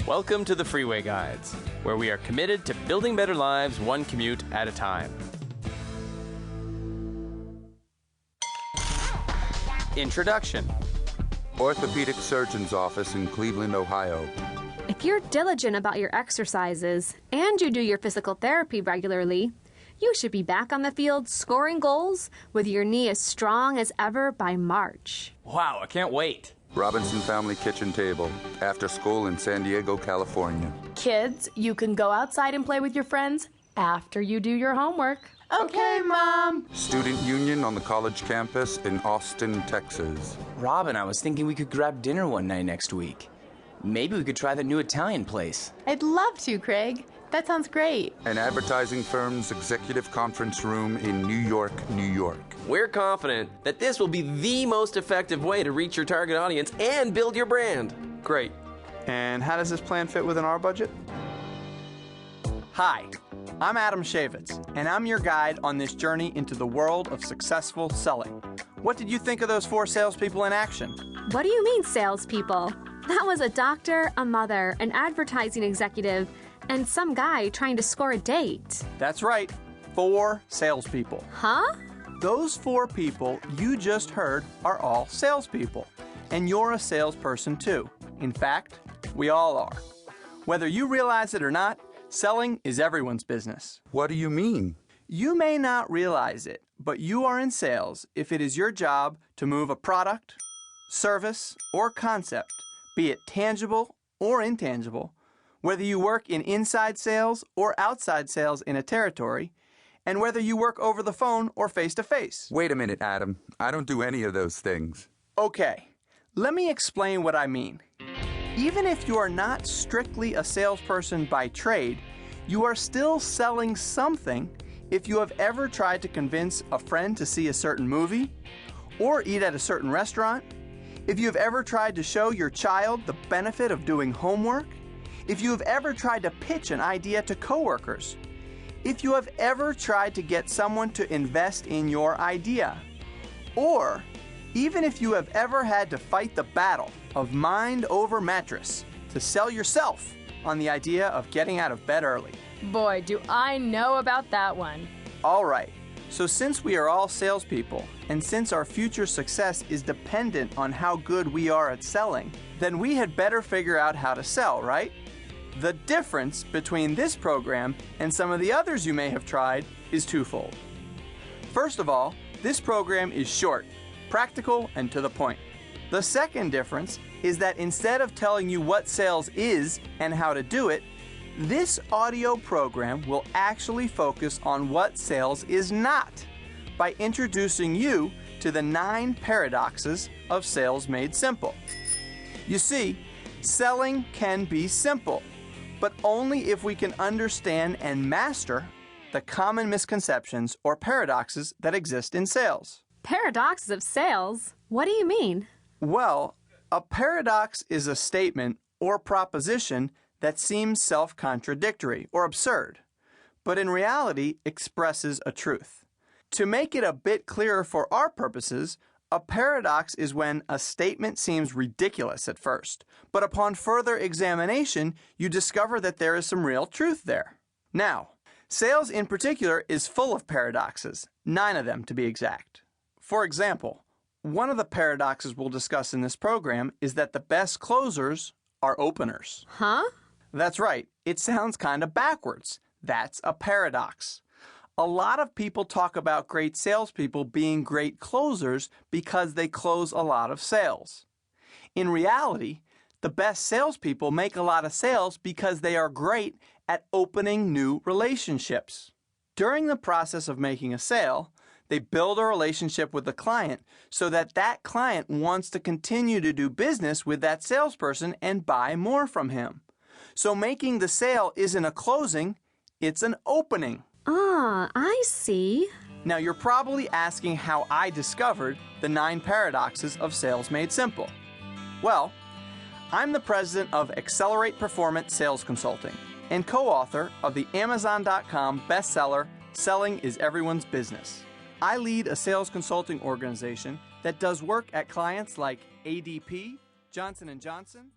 Welcome to the Freeway Guides, where we are committed to building better lives one commute at a time. Introduction. Orthopedic surgeon's office in Cleveland, Ohio. If you're diligent about your exercises and you do your physical therapy regularly, you should be back on the field scoring goals with your knee as strong as ever by March. Wow, I can't wait. Robinson Family Kitchen Table, after school in San Diego, California. Kids, you can go outside and play with your friends after you do your homework. Okay, Mom. Student Union on the college campus in Austin, Texas. Robin, I was thinking we could grab dinner one night next week. Maybe we could try that new Italian place. I'd love to, Craig. That sounds great. An advertising firm's executive conference room in New York, New York. We're confident that this will be the most effective way to reach your target audience and build your brand. Great. And how does this plan fit within our budget? Hi, I'm Adam Shaivitz, and I'm your guide on this journey into the world of successful selling. What did you think of those 4 salespeople in action? What do you mean, salespeople? That was a doctor, a mother, an advertising executive, and some guy trying to score a date. That's right, 4 salespeople. Huh? Those 4 people you just heard are all salespeople, and you're a salesperson too. In fact, we all are. Whether you realize it or not, selling is everyone's business. What do you mean? You may not realize it, but you are in sales if it is your job to move a product, service, or concept, be it tangible or intangible, whether you work in inside sales or outside sales in a territory, and whether you work over the phone or face-to-face. Wait a minute, Adam. I don't do any of those things. Okay, let me explain what I mean. Even if you are not strictly a salesperson by trade, you are still selling something if you have ever tried to convince a friend to see a certain movie or eat at a certain restaurant, if you have ever tried to show your child the benefit of doing homework, if you have ever tried to pitch an idea to coworkers, if you have ever tried to get someone to invest in your idea, or even if you have ever had to fight the battle of mind over mattress to sell yourself on the idea of getting out of bed early. Boy, do I know about that one. All right, so since we are all salespeople, and since our future success is dependent on how good we are at selling, then we had better figure out how to sell, right? The difference between this program and some of the others you may have tried is twofold. First of all, this program is short, practical, and to the point. The second difference is that instead of telling you what sales is and how to do it, this audio program will actually focus on what sales is not by introducing you to the 9 paradoxes of sales made simple. You see, selling can be simple, but only if we can understand and master the common misconceptions or paradoxes that exist in sales. Paradoxes of sales? What do you mean? Well, a paradox is a statement or proposition that seems self-contradictory or absurd, but in reality expresses a truth. To make it a bit clearer for our purposes, a paradox is when a statement seems ridiculous at first, but upon further examination, you discover that there is some real truth there. Now, sales in particular is full of paradoxes, 9 of them to be exact. For example, one of the paradoxes we'll discuss in this program is that the best closers are openers. Huh? That's right. It sounds kind of backwards. That's a paradox. A lot of people talk about great salespeople being great closers because they close a lot of sales. In reality, the best salespeople make a lot of sales because they are great at opening new relationships. During the process of making a sale, they build a relationship with the client so that that client wants to continue to do business with that salesperson and buy more from him. So making the sale isn't a closing, it's an opening. Ah, I see. Now you're probably asking how I discovered the 9 paradoxes of sales made simple. Well, I'm the president of Accelerate Performance Sales Consulting and co-author of the Amazon.com bestseller, Selling is Everyone's Business. I lead a sales consulting organization that does work at clients like ADP, Johnson & Johnson,